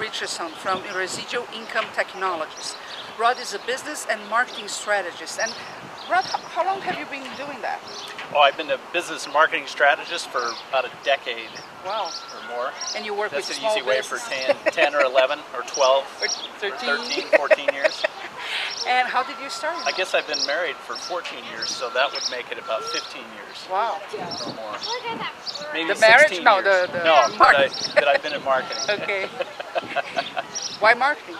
Richardson from Residual Income Technologies. Rod is a business and marketing strategist. And Rod, how long have you been doing that? Oh, I've been a business and marketing strategist for about a decade. Wow. Or more. And you work That's with an small easy way business. for 10 or 11 or 12 or 13, 14 years. And how did you start? I guess I've been married for 14 years, so that would make it about 15 years. Wow. Or more. Maybe the marriage? 16 No, years. the no, marketing. that I've been in marketing. Okay. Why marketing?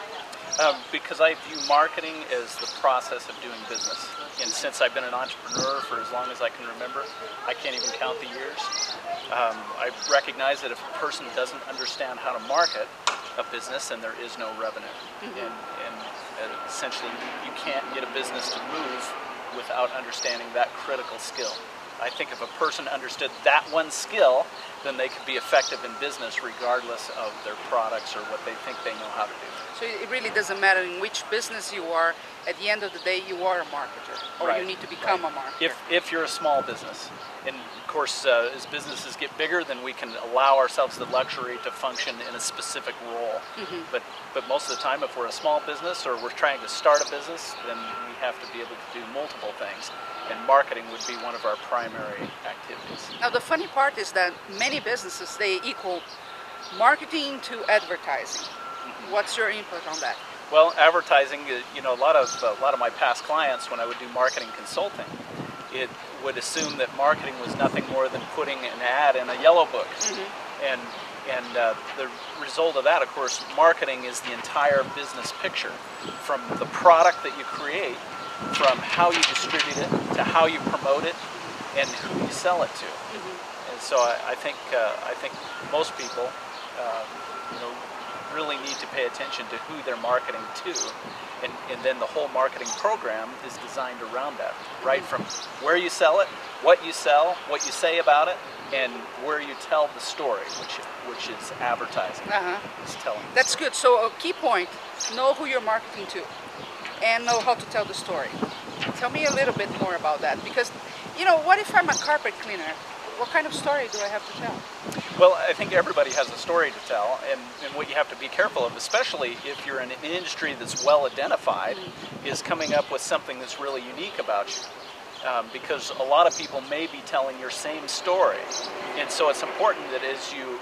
Because I view marketing as the process of doing business. And since I've been an entrepreneur for as long as I can remember, I can't even count the years. I recognize that if a person doesn't understand how to market a business, then there is no revenue. And essentially, you can't get a business to move without understanding that critical skill. I think if a person understood that one skill, then they could be effective in business regardless of their products or what they think they know how to do. So it really doesn't matter in which business you are, at the end of the day you are a marketer, or Right. you need to become a marketer. If you're a small business. And of course, as businesses get bigger, then we can allow ourselves the luxury to function in a specific role. But most of the time, if we're a small business or we're trying to start a business, then we have to be able to do multiple things. And marketing would be one of our primary activities. Now the funny part is that many businesses, they equal marketing to advertising. What's your input on that? Well, advertising, you know, a lot of my past clients, when I would do marketing consulting, it would assume that marketing was nothing more than putting an ad in a yellow book. And the result of that, of course, marketing is the entire business picture, from the product that you create, from how you distribute it, to how you promote it, and who you sell it to. And so I think most people, you know, really need to pay attention to who they're marketing to, and then the whole marketing program is designed around that, right from where you sell it, what you sell, what you say about it, and where you tell the story, which is advertising. It's telling. That's good. So a key point: know who you're marketing to, and know how to tell the story. Tell me a little bit more about that, because, you know, what if I'm a carpet cleaner? What kind of story do I have to tell? Well, I think everybody has a story to tell, and what you have to be careful of, especially if you're in an industry that's well identified, is coming up with something that's really unique about you. Because a lot of people may be telling your same story, and so it's important that as you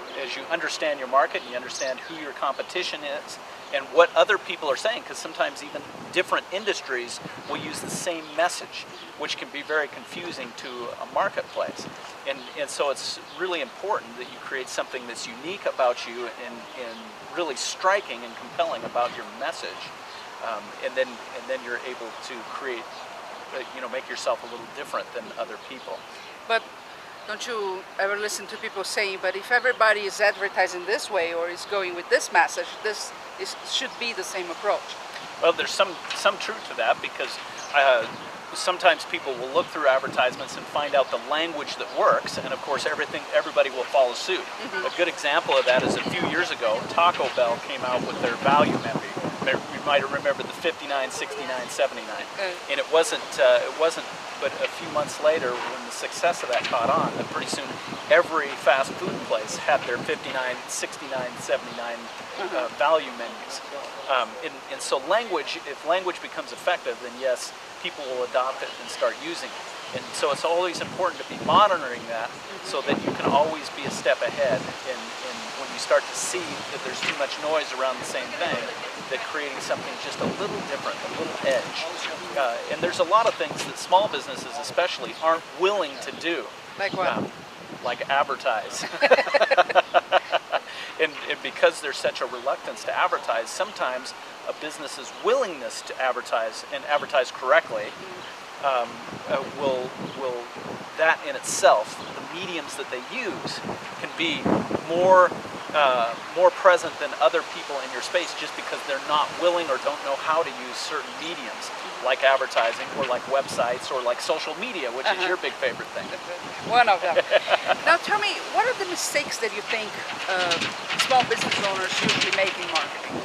understand your market, and you understand who your competition is, and what other people are saying, because sometimes even different industries will use the same message, which can be very confusing to a marketplace. And so it's really important that you create something that's unique about you and really striking and compelling about your message, and then you're able to create, you know, make yourself a little different than other people. But don't you ever listen to people saying, but if everybody is advertising this way or is going with this message, should be the same approach? Well, there's some truth to that, because sometimes people will look through advertisements and find out the language that works, and of course everybody will follow suit. A good example of that is a few years ago, Taco Bell came out with their value menu. You might have remembered the 59, 69, 79. And it wasn't but a few months later, when the success of that caught on, that pretty soon every fast food place had their 59, 69, 79 value menus. And so if language becomes effective, then yes, people will adopt it and start using it. And so it's always important to be monitoring that, so that you can always be a step ahead. And when you start to see that there's too much noise around the same thing, that creating something just a little different, a little edge. And there's a lot of things that small businesses especially aren't willing to do. Like what? Like advertise. And because there's such a reluctance to advertise, sometimes a business's willingness to advertise, and advertise correctly, will that in itself, the mediums that they use, can be more present than other people in your space, just because they're not willing or don't know how to use certain mediums, like advertising, or like websites, or like social media, which is your big favorite thing. One of them. Now tell me, what are the mistakes that you think small business owners usually make in marketing?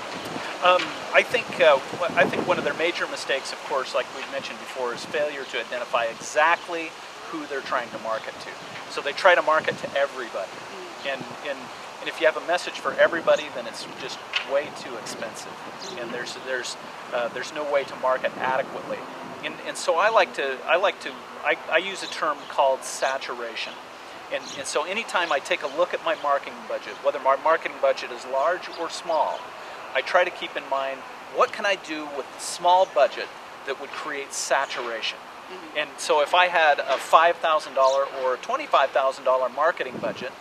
I think one of their major mistakes, of course, like we've mentioned before, is failure to identify exactly who they're trying to market to. So they try to market to everybody, and And if you have a message for everybody, then it's just way too expensive, and there's no way to market adequately. And so I use a term called saturation. And so anytime I take a look at my marketing budget, whether my marketing budget is large or small, I try to keep in mind, what can I do with a small budget that would create saturation? And so if I had a $5,000 or a $25,000 marketing budget,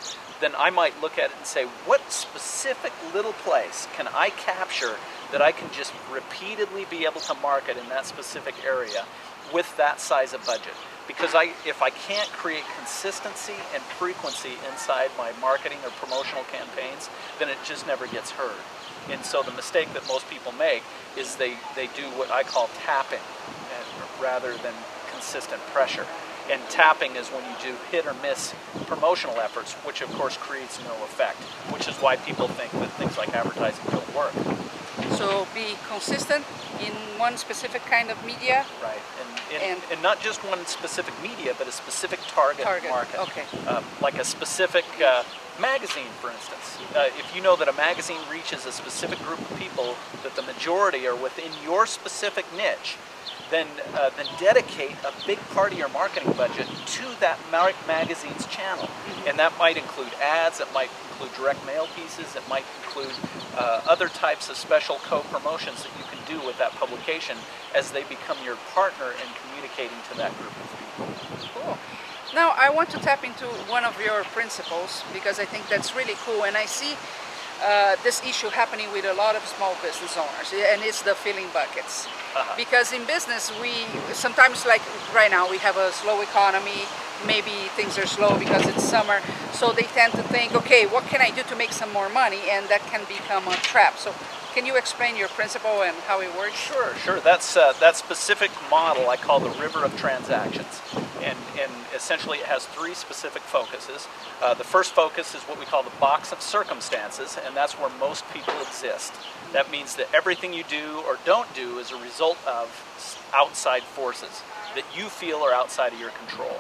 then I might look at it and say, what specific little place can I capture that I can just repeatedly be able to market in that specific area with that size of budget? Because if I can't create consistency and frequency inside my marketing or promotional campaigns, then it just never gets heard. And so the mistake that most people make is they do what I call tapping rather than consistent pressure. And tapping is when you do hit or miss promotional efforts, which of course creates no effect, which is why people think that things like advertising don't work. So be consistent in one specific kind of media. Right, and not just one specific media, but a specific target market. Okay. Like a specific magazine, for instance. If you know that a magazine reaches a specific group of people, that the majority are within your specific niche, then dedicate a big part of your marketing budget to that magazine's channel. And that might include ads, it might include direct mail pieces, it might include other types of special co-promotions that you can do with that publication as they become your partner in communicating to that group of people. Cool. Now I want to tap into one of your principles because I think that's really cool, and I see this issue happening with a lot of small business owners, and it's the filling buckets. Because in business, we sometimes, like right now, we have a slow economy, maybe things are slow because it's summer, so they tend to think, okay, what can I do to make some more money? And that can become a trap. So can you explain your principle and how it works? Sure. That's that specific model I call the river of transactions. And essentially it has three specific focuses. The first focus is what we call the box of circumstances, and that's where most people exist. That means that everything you do or don't do is a result of outside forces that you feel are outside of your control.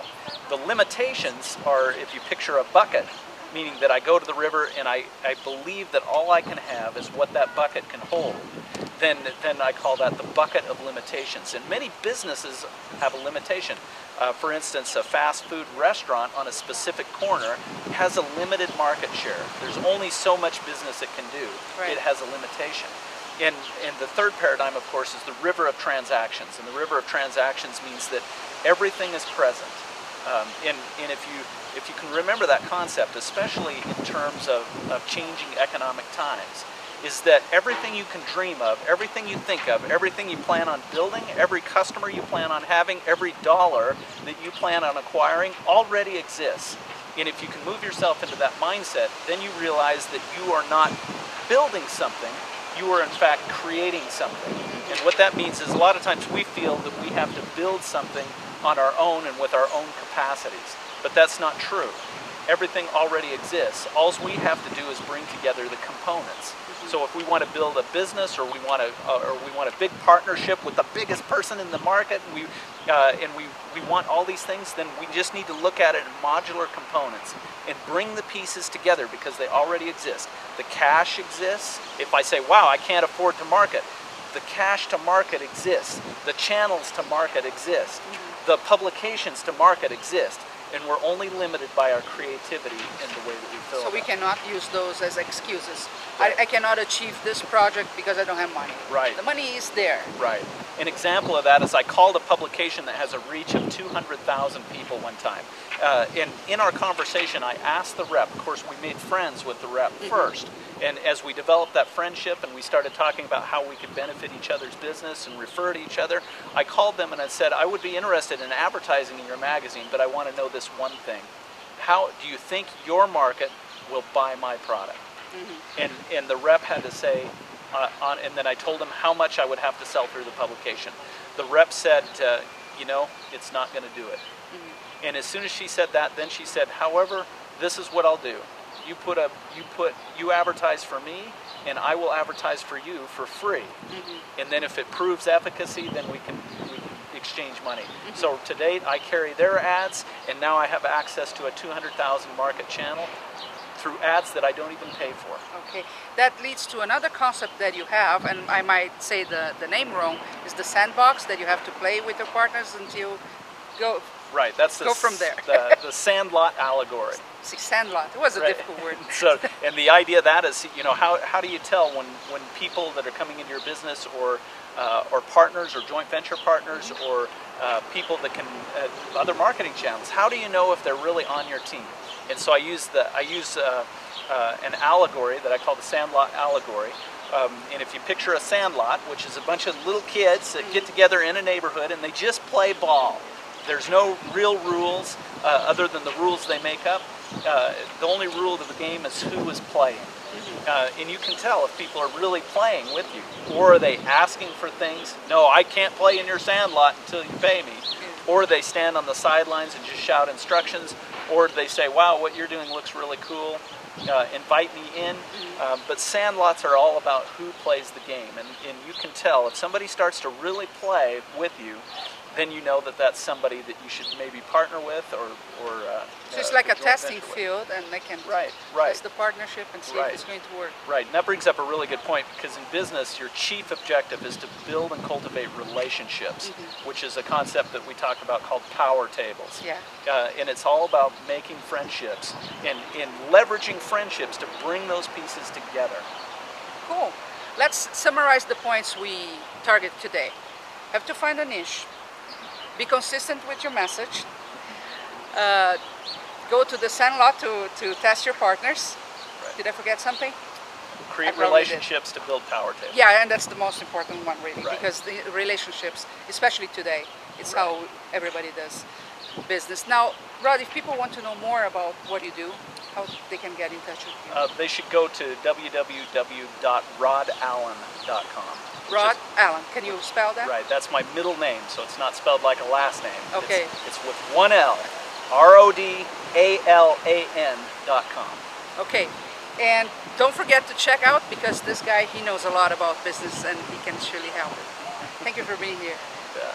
The limitations are, if you picture a bucket, meaning that I go to the river and I believe that all I can have is what that bucket can hold, then I call that the bucket of limitations. And many businesses have a limitation. For instance, a fast food restaurant on a specific corner has a limited market share. There's only so much business it can do. Right. It has a limitation. And the third paradigm, of course, is the river of transactions. And the river of transactions means that everything is present. And if you can remember that concept, especially in terms of changing economic times, is that everything you can dream of, everything you think of, everything you plan on building, every customer you plan on having, every dollar that you plan on acquiring already exists. And if you can move yourself into that mindset, then you realize that you are not building something, you are in fact creating something. And what that means is a lot of times we feel that we have to build something on our own and with our own capacities. But that's not true. Everything already exists. All we have to do is bring together the components. So if we want to build a business, or we want a big partnership with the biggest person in the market, and we want all these things, then we just need to look at it in modular components and bring the pieces together because they already exist. The cash exists. If I say, wow, I can't afford to market, the cash to market exists. The channels to market exist. The publications to market exist. And we're only limited by our creativity in the way that we fill it. So we cannot use those as excuses. I cannot achieve this project because I don't have money. Right. The money is there. Right. An example of that is I called a publication that has a reach of 200,000 people one time. In our conversation, I asked the rep, of course we made friends with the rep first, and as we developed that friendship and we started talking about how we could benefit each other's business and refer to each other, I called them and I said, I would be interested in advertising in your magazine, but I want to know this one thing. How do you think your market will buy my product? And the rep had to say, and then I told him how much I would have to sell through the publication. The rep said, you know, it's not going to do it. And as soon as she said that, then she said, however, this is what I'll do. You advertise for me, and I will advertise for you for free. And then if it proves efficacy, then we can exchange money. So to date, I carry their ads, and now I have access to a 200,000 market channel. through ads that I don't even pay for. Okay, that leads to another concept that you have, and I might say the name wrong, is the sandbox that you have to play with your partners until go. Right, that's go from there. the sandlot allegory. See, sandlot, it was a difficult word. So, and the idea of that is, you know, how do you tell when people that are coming into your business or partners or joint venture partners or people that can other marketing channels, how do you know if they're really on your team? And so I use an allegory that I call the sandlot allegory. And if you picture a sandlot, which is a bunch of little kids that get together in a neighborhood and they just play ball. There's no real rules other than the rules they make up. The only rule of the game is who is playing. And you can tell if people are really playing with you. Or are they asking for things? No, I can't play in your sandlot until you pay me. Or they stand on the sidelines and just shout instructions. Or they say, wow, what you're doing looks really cool. Invite me in. But sandlots are all about who plays the game. And you can tell if somebody starts to really play with you, then you know that that's somebody that you should maybe partner with or so it's like a testing field, and they can test the partnership and see if it's going to work. Right, and that brings up a really good point, because in business, your chief objective is to build and cultivate relationships, which is a concept that we talk about called power tables. Yeah. And it's all about making friendships and leveraging friendships to bring those pieces together. Cool. Let's summarize the points we target today. Have to find a niche. Be consistent with your message. Go to the sandlot to test your partners. Right. Did I forget something? Create relationships to build power tables. Yeah, and that's the most important one, really, because the relationships, especially today, it's how everybody does business. Now, Rod, if people want to know more about what you do, how they can get in touch with you? They should go to www.rodallen.com. Rod Allen, can you spell that? Right, that's my middle name, so it's not spelled like a last name. Okay. It's with one L, RODALAN.com. Okay, and don't forget to check out, because this guy, he knows a lot about business and he can surely help. Thank you for being here. Yeah.